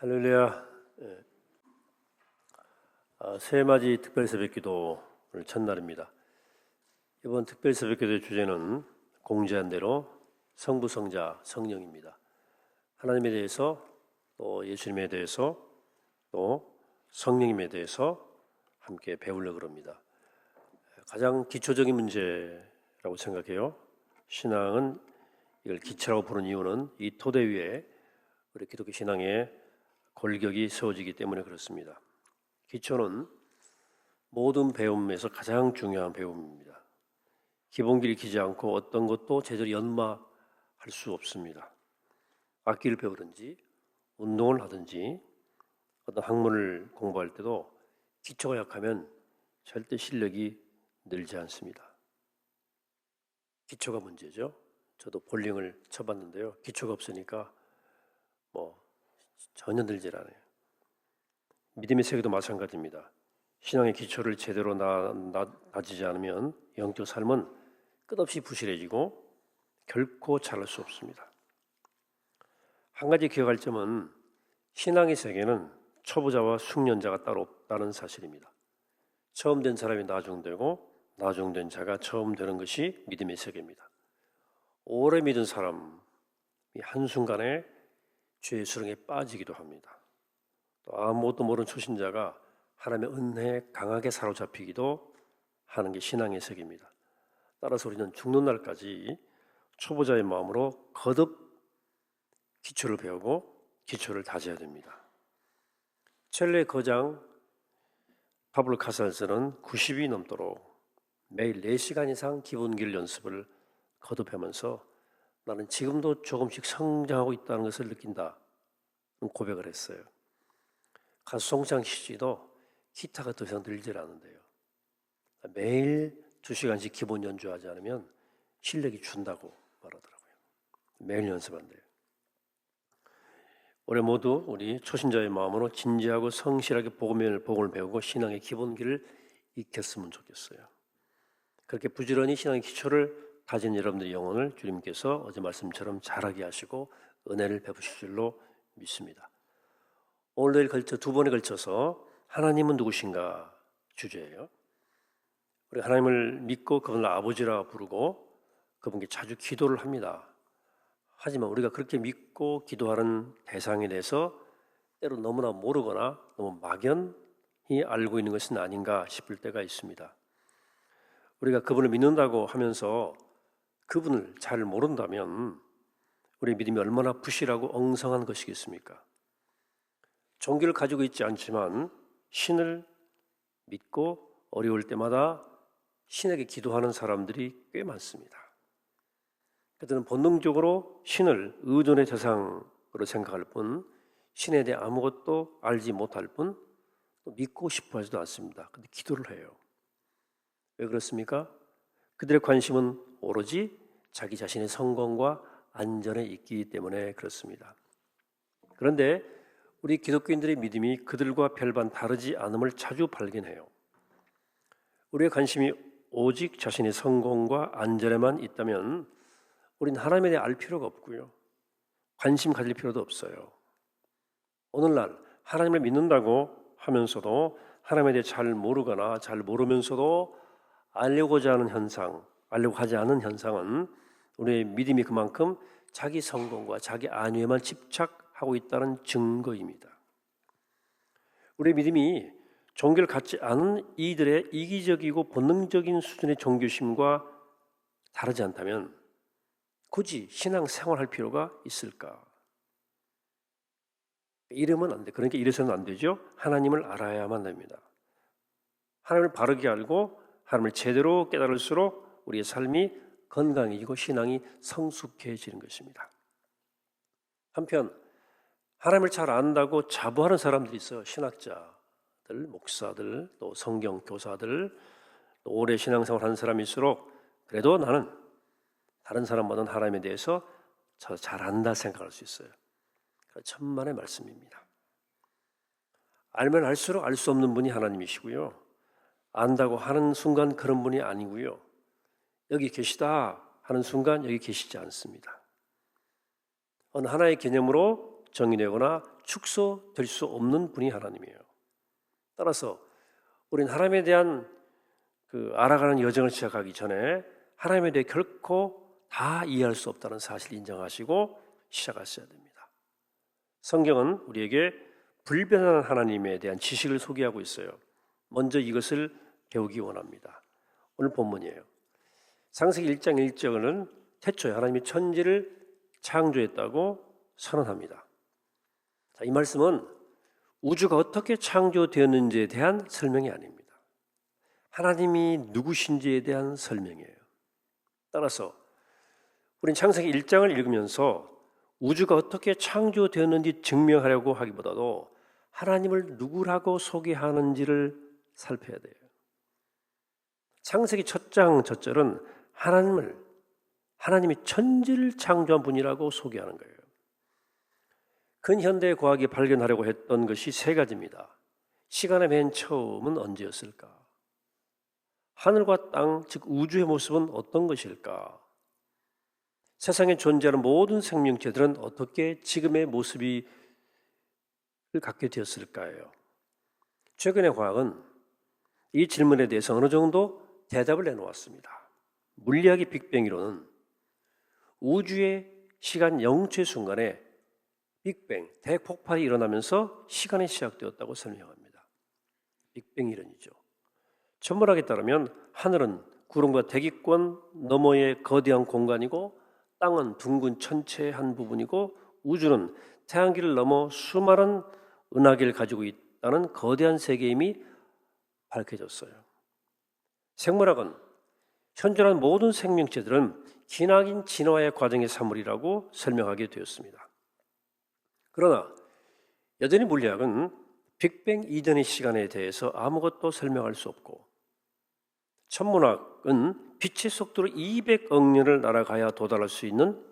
할렐루야. 예. 새해맞이 특별 새벽기도 오늘 첫날입니다. 이번 특별 새벽기도의 주제는 공지한 대로 성부, 성자, 성령입니다. 하나님에 대해서 또 예수님에 대해서 또 성령님에 대해서 함께 배우려고 합니다. 가장 기초적인 문제라고 생각해요. 신앙은 이걸 기초라고 부르는 이유는 이 토대 위에 우리 기독교 신앙의 골격이 세워지기 때문에 그렇습니다. 기초는 모든 배움에서 가장 중요한 배움입니다. 기본기를 익히지 않고 어떤 것도 제대로 연마할 수 없습니다. 악기를 배우든지 운동을 하든지 어떤 학문을 공부할 때도 기초가 약하면 절대 실력이 늘지 않습니다. 기초가 문제죠. 저도 볼링을 쳐봤는데요. 기초가 없으니까 전혀 늘질 않아요. 믿음의 세계도 마찬가지입니다. 신앙의 기초를 제대로 다지지 않으면 영적 삶은 끝없이 부실해지고 결코 잘할 수 없습니다. 한 가지 기억할 점은 신앙의 세계는 초보자와 숙련자가 따로 없다는 사실입니다. 처음 된 사람이 나중되고 나중된 자가 처음 되는 것이 믿음의 세계입니다. 오래 믿은 사람이 한순간에 죄의 수렁에 빠지기도 합니다. 또 아무것도 모르는 초신자가 하나님의 은혜에 강하게 사로잡히기도 하는 게 신앙의 세계입니다. 따라서 우리는 죽는 날까지 초보자의 마음으로 거듭 기초를 배우고 기초를 다져야 됩니다. 첼레 거장 파블로 카살스는 90이 넘도록 매일 4시간 이상 기본기를 연습을 거듭하면서 나는 지금도 조금씩 성장하고 있다는 것을 느낀다 고백을 했어요. 가수 송창 씨도 기타가 더 이상 늘질 않은데요. 매일 2시간씩 기본 연주하지 않으면 실력이 준다고 말하더라고요. 매일 연습한대요. 올해 모두 우리 초신자의 마음으로 진지하고 성실하게 복음을 배우고 신앙의 기본기를 익혔으면 좋겠어요. 그렇게 부지런히 신앙의 기초를 다진 여러분들의 영혼을 주님께서 어제 말씀처럼 자라게 하시고 은혜를 베푸실 줄로 믿습니다. 오늘 걸쳐 두 번에 걸쳐서 하나님은 누구신가 주제예요. 우리 하나님을 믿고 그분을 아버지라 부르고 그분께 자주 기도를 합니다. 하지만 우리가 그렇게 믿고 기도하는 대상에 대해서 때로 너무나 모르거나 너무 막연히 알고 있는 것은 아닌가 싶을 때가 있습니다. 우리가 그분을 믿는다고 하면서 그분을 잘 모른다면 우리 믿음이 얼마나 부실하고 엉성한 것이겠습니까? 종교를 가지고 있지 않지만 신을 믿고 어려울 때마다 신에게 기도하는 사람들이 꽤 많습니다. 그들은 본능적으로 신을 의존의 대상으로 생각할 뿐 신에 대해 아무것도 알지 못할 뿐 믿고 싶어 하지도 않습니다. 근데 기도를 해요. 왜 그렇습니까? 그들의 관심은 오로지 자기 자신의 성공과 안전에 있기 때문에 그렇습니다. 그런데 우리 기독교인들의 믿음이 그들과 별반 다르지 않음을 자주 발견해요. 우리의 관심이 오직 자신의 성공과 안전에만 있다면 우리는 하나님에 대해 알 필요가 없고요. 관심 가질 필요도 없어요. 오늘날 하나님을 믿는다고 하면서도 하나님에 대해 잘 모르거나 잘 모르면서도 알려고 하지 않은 현상은 우리의 믿음이 그만큼 자기 성공과 자기 안위에만 집착하고 있다는 증거입니다. 우리의 믿음이 종교를 갖지 않은 이들의 이기적이고 본능적인 수준의 종교심과 다르지 않다면 굳이 신앙생활할 필요가 있을까? 이러면 안 돼. 그러니까 이래서는 안 되죠. 하나님을 알아야만 됩니다. 하나님을 바르게 알고 하나님을 제대로 깨달을수록 우리의 삶이 건강해지고 신앙이 성숙해지는 것입니다. 한편 하나님을 잘 안다고 자부하는 사람들이 있어요. 신학자들, 목사들, 또 성경 교사들, 또 오래 신앙생활 하는 사람일수록 그래도 나는 다른 사람보다는 하나님에 대해서 잘 안다 생각할 수 있어요. 천만의 말씀입니다. 알면 알수록 알 수 없는 분이 하나님이시고요. 안다고 하는 순간 그런 분이 아니고요. 여기 계시다 하는 순간 여기 계시지 않습니다. 어느 하나의 개념으로 정의되거나 축소될 수 없는 분이 하나님이에요. 따라서 우리는 하나님에 대한 알아가는 여정을 시작하기 전에 하나님에 대해 결코 다 이해할 수 없다는 사실을 인정하시고 시작하셔야 됩니다. 성경은 우리에게 불변한 하나님에 대한 지식을 소개하고 있어요. 먼저 이것을 배우기 원합니다. 오늘 본문이에요. 창세기 1장 1절은 태초에 하나님이 천지를 창조했다고 선언합니다. 이 말씀은 우주가 어떻게 창조되었는지에 대한 설명이 아닙니다. 하나님이 누구신지에 대한 설명이에요. 따라서 우린 창세기 1장을 읽으면서 우주가 어떻게 창조되었는지 증명하려고 하기보다도 하나님을 누구라고 소개하는지를 살펴야 돼요. 창세기 첫 장 첫 절은 하나님이 천지를 창조한 분이라고 소개하는 거예요. 근현대 과학이 발견하려고 했던 것이 세 가지입니다. 시간의 맨 처음은 언제였을까? 하늘과 땅, 즉 우주의 모습은 어떤 것일까? 세상에 존재하는 모든 생명체들은 어떻게 지금의 모습을 갖게 되었을까요? 최근의 과학은 이 질문에 대해서 어느 정도 대답을 내놓았습니다. 물리학의 빅뱅이론은 우주의 시간 0초의 순간에 빅뱅, 대폭발이 일어나면서 시간이 시작되었다고 설명합니다. 빅뱅 이론이죠. 천문학에 따르면 하늘은 구름과 대기권 너머의 거대한 공간이고 땅은 둥근 천체의 한 부분이고 우주는 태양계를 넘어 수많은 은하계를 가지고 있다는 거대한 세계임이 밝혀졌어요. 생물학은 현존한 모든 생명체들은 기나긴 진화의 과정의 산물이라고 설명하게 되었습니다. 그러나 여전히 물리학은 빅뱅 이전의 시간에 대해서 아무것도 설명할 수 없고 천문학은 빛의 속도로 200억 년을 날아가야 도달할 수 있는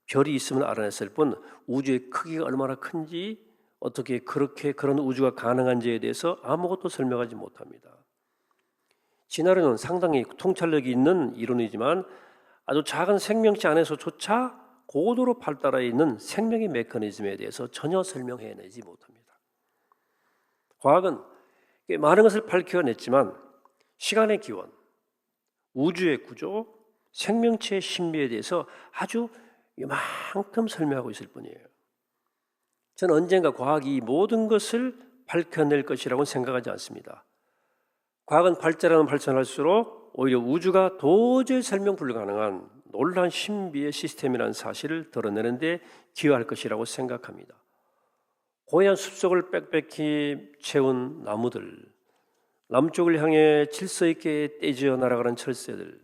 별이 있음을 알아냈을 뿐 우주의 크기가 얼마나 큰지 어떻게 그런 우주가 가능한지에 대해서 아무것도 설명하지 못합니다. 진화론은 상당히 통찰력이 있는 이론이지만 아주 작은 생명체 안에서조차 고도로 발달해 있는 생명의 메커니즘에 대해서 전혀 설명해내지 못합니다. 과학은 꽤 많은 것을 밝혀냈지만 시간의 기원, 우주의 구조, 생명체의 신비에 대해서 아주 이만큼 설명하고 있을 뿐이에요. 저는 언젠가 과학이 모든 것을 밝혀낼 것이라고 생각하지 않습니다. 과학은 발전하면 발전할수록 오히려 우주가 도저히 설명 불가능한 놀라운 신비의 시스템이라는 사실을 드러내는 데 기여할 것이라고 생각합니다. 고요한 숲속을 빽빽히 채운 나무들, 남쪽을 향해 질서 있게 떼지어 날아가는 철새들,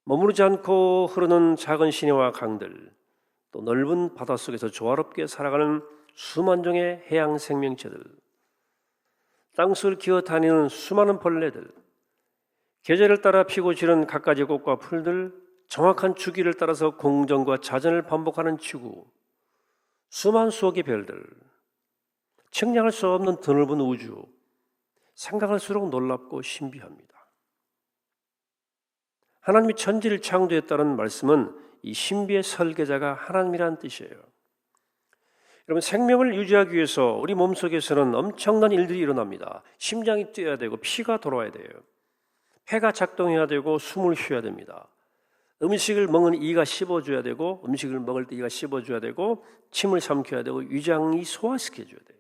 머무르지 않고 흐르는 작은 시내와 강들, 또 넓은 바닷속에서 조화롭게 살아가는 수만 종의 해양 생명체들, 땅속을 기어다니는 수많은 벌레들, 계절을 따라 피고 지는 갖가지 꽃과 풀들, 정확한 주기를 따라서 공전과 자전을 반복하는 지구, 수만 수억의 별들, 측량할 수 없는 드넓은 우주, 생각할수록 놀랍고 신비합니다. 하나님이 천지를 창조했다는 말씀은 이 신비의 설계자가 하나님이라는 뜻이에요. 여러분, 생명을 유지하기 위해서 우리 몸속에서는 엄청난 일들이 일어납니다. 심장이 뛰어야 되고 피가 돌아야 돼요. 폐가 작동해야 되고 숨을 쉬어야 됩니다. 음식을 먹는 이가 씹어줘야 되고 음식을 먹을 때 이가 씹어줘야 되고 침을 삼켜야 되고 위장이 소화시켜줘야 돼요.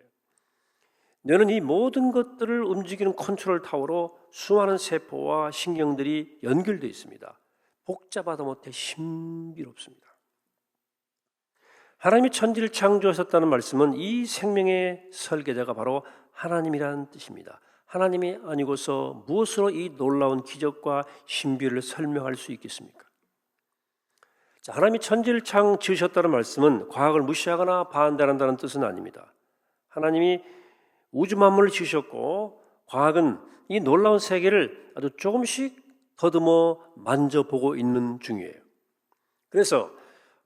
뇌는 이 모든 것들을 움직이는 컨트롤 타워로 수많은 세포와 신경들이 연결되어 있습니다. 복잡하다 못해 신비롭습니다. 하나님이 천지를 창조하셨다는 말씀은 이 생명의 설계자가 바로 하나님이라는 뜻입니다. 하나님이 아니고서 무엇으로 이 놀라운 기적과 신비를 설명할 수 있겠습니까? 자, 하나님이 천지를 지으셨다는 말씀은 과학을 무시하거나 반대한다는 뜻은 아닙니다. 하나님이 우주 만물을 지으셨고 과학은 이 놀라운 세계를 아주 조금씩 더듬어 만져보고 있는 중이에요. 그래서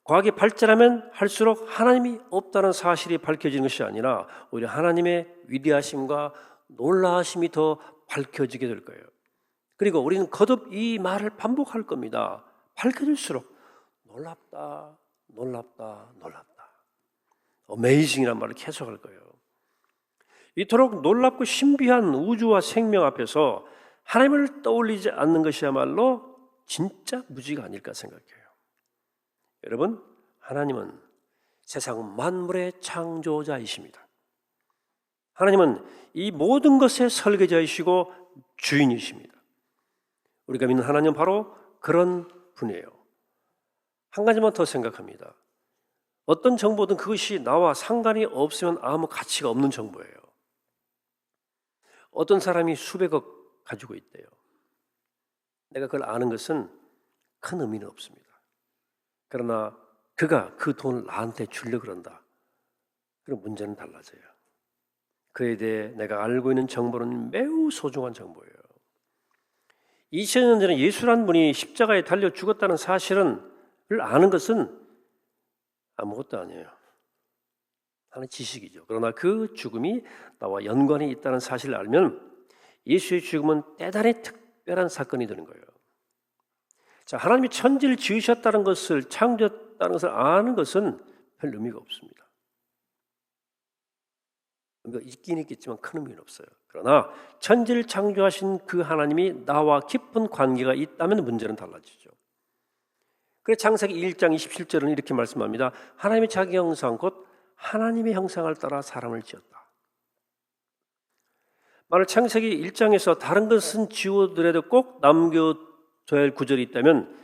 과학이 발전하면 할수록 하나님이 없다는 사실이 밝혀지는 것이 아니라 오히려 하나님의 위대하심과 놀라심이 더 밝혀지게 될 거예요. 그리고 우리는 거듭 이 말을 반복할 겁니다. 밝혀질수록 놀랍다, 놀랍다, 놀랍다. 어메이징이란 말을 계속할 거예요. 이토록 놀랍고 신비한 우주와 생명 앞에서 하나님을 떠올리지 않는 것이야말로 진짜 무지가 아닐까 생각해요. 여러분, 하나님은 세상 만물의 창조자이십니다. 하나님은 이 모든 것의 설계자이시고 주인이십니다. 우리가 믿는 하나님은 바로 그런 분이에요. 한 가지만 더 생각합니다. 어떤 정보든 그것이 나와 상관이 없으면 아무 가치가 없는 정보예요. 어떤 사람이 수백억 가지고 있대요. 내가 그걸 아는 것은 큰 의미는 없습니다. 그러나 그가 그 돈을 나한테 주려고 그런다. 그럼 문제는 달라져요. 그에 대해 내가 알고 있는 정보는 매우 소중한 정보예요. 2000년 전에 예수란 분이 십자가에 달려 죽었다는 사실을 아는 것은 아무것도 아니에요. 하나의 지식이죠. 그러나 그 죽음이 나와 연관이 있다는 사실을 알면 예수의 죽음은 대단히 특별한 사건이 되는 거예요. 자, 하나님이 천지를 지으셨다는 것을, 창조했다는 것을 아는 것은 별 의미가 없습니다. 의미가 있긴 있겠지만 큰 의미는 없어요. 그러나 천지를 창조하신 그 하나님이 나와 깊은 관계가 있다면 문제는 달라지죠. 그래서 창세기 1장 27절은 이렇게 말씀합니다. 하나님이 자기 형상 곧 하나님의 형상을 따라 사람을 지었다. 만약 창세기 1장에서 다른 것은 지우더라도 꼭 남겨둬야 할 구절이 있다면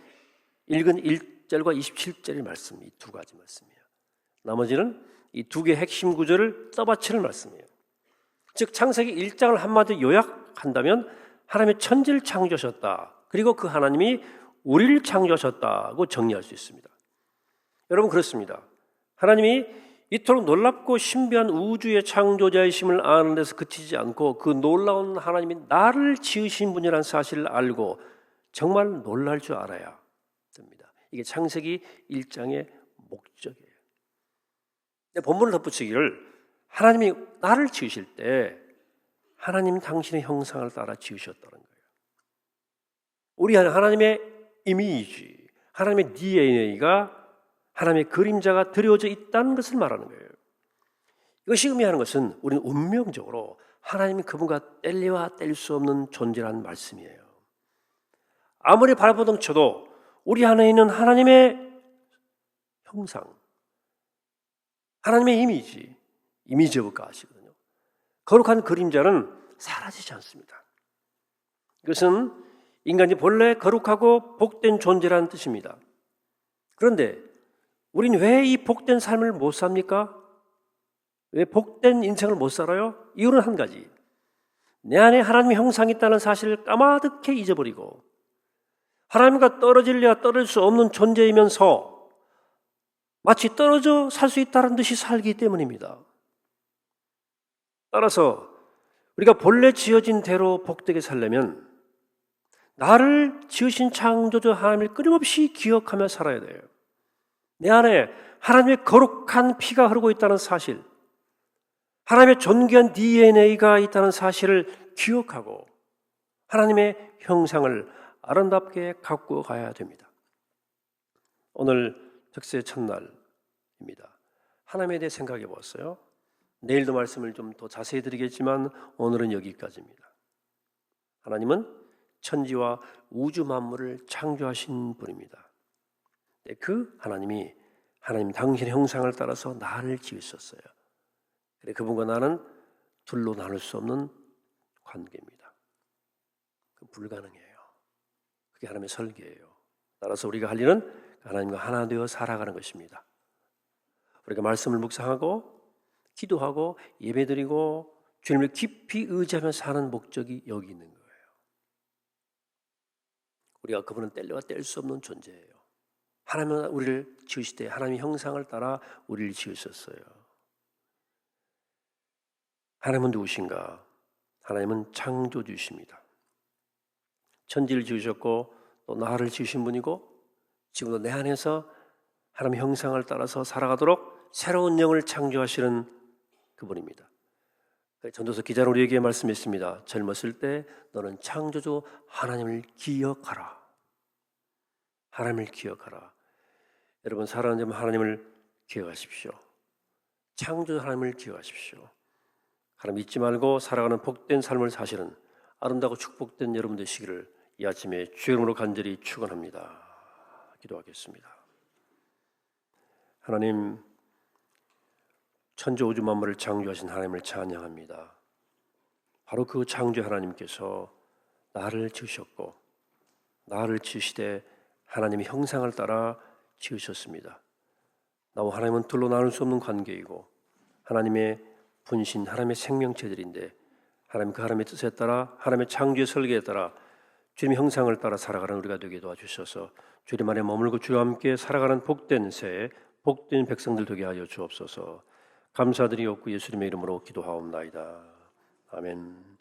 읽은 1절과 27절의 말씀, 이 두 가지 말씀이에요. 나머지는 이 두 개의 핵심 구절을 떠받치는 말씀이에요. 즉 창세기 1장을 한마디로 요약한다면 하나님의 천지를 창조하셨다. 그리고 그 하나님이 우리를 창조하셨다고 정리할 수 있습니다. 여러분, 그렇습니다. 하나님이 이토록 놀랍고 신비한 우주의 창조자이심을 아는 데서 그치지 않고 그 놀라운 하나님이 나를 지으신 분이라는 사실을 알고 정말 놀랄 줄 알아야 됩니다. 이게 창세기 1장의 목적이에요. 본문을 덧붙이기를 하나님이 나를 지으실 때 하나님 당신의 형상을 따라 지으셨다는 거예요. 우리 하나님의 이미지, 하나님의 DNA가 하나님의 그림자가 드려져 있다는 것을 말하는 거예요. 이것이 의미하는 것은 우리는 운명적으로 하나님이 그분과 뗄래야 뗄 수 없는 존재라는 말씀이에요. 아무리 발버둥 쳐도 우리 안에 있는 하나님의 형상, 하나님의 이미지 오브 갓이거든요. 거룩한 그림자는 사라지지 않습니다. 이것은 인간이 본래 거룩하고 복된 존재라는 뜻입니다. 그런데 우린 왜 이 복된 삶을 못 삽니까? 왜 복된 인생을 못 살아요? 이유는 한 가지. 내 안에 하나님의 형상이 있다는 사실을 까마득히 잊어버리고 하나님과 떨어질래야 떨어질 수 없는 존재이면서 마치 떨어져 살 수 있다는 듯이 살기 때문입니다. 따라서 우리가 본래 지어진 대로 복되게 살려면 나를 지으신 창조주 하나님을 끊임없이 기억하며 살아야 돼요. 내 안에 하나님의 거룩한 피가 흐르고 있다는 사실, 하나님의 존귀한 DNA가 있다는 사실을 기억하고 하나님의 형상을 아름답게 갖고 가야 됩니다. 오늘 득세 첫날입니다. 하나님에 대해 생각해 보았어요. 내일도 말씀을 좀 더 자세히 드리겠지만 오늘은 여기까지입니다. 하나님은 천지와 우주 만물을 창조하신 분입니다. 그 하나님이 하나님 당신의 형상을 따라서 나를 지으셨어요. 그래, 그분과 나는 둘로 나눌 수 없는 관계입니다. 불가능해요. 그게 하나님의 설계예요. 따라서 우리가 할 일은 하나님과 하나 되어 살아가는 것입니다. 우리가 말씀을 묵상하고 기도하고 예배드리고 주님을 깊이 의지하며 사는 목적이 여기 있는 거예요. 우리가 그분은 뗄래야 뗄 수 없는 존재예요. 하나님은 우리를 지으실 때 하나님의 형상을 따라 우리를 지으셨어요. 하나님은 누구신가? 하나님은 창조주이십니다. 천지를 지으셨고 또 나를 지으신 분이고 지금도 내 안에서 하나님의 형상을 따라서 살아가도록 새로운 영을 창조하시는 그분입니다. 전도서 기자는 우리에게 말씀했습니다. 젊었을 때 너는 창조주 하나님을 기억하라. 하나님을 기억하라. 여러분, 살아가는 하나님을 기억하십시오. 창조 하나님을 기억하십시오. 하나님 잊지 말고 살아가는 복된 삶을 사시는 아름다고 축복된 여러분 되시기를 이 아침에 주의 이름으로 간절히 축원합니다. 기도하겠습니다. 하나님, 천지 우주 만물을 창조하신 하나님을 찬양합니다. 바로 그 창조 하나님께서 나를 지으셨고 나를 지으시되 하나님의 형상을 따라 지으셨습니다. 나와 하나님은 둘로 나눌 수 없는 관계이고 하나님의 분신, 하나님의 생명체들인데 하나님 그 하나님의 뜻에 따라 하나님의 창조의 설계에 따라 주님의 형상을 따라 살아가는 우리가 되게 도와주셔서 주님 안에 머물고 주와 함께 살아가는 복된 새, 복된 백성들 되게 하여 주옵소서. 감사드리옵고 예수님의 이름으로 기도하옵나이다. 아멘.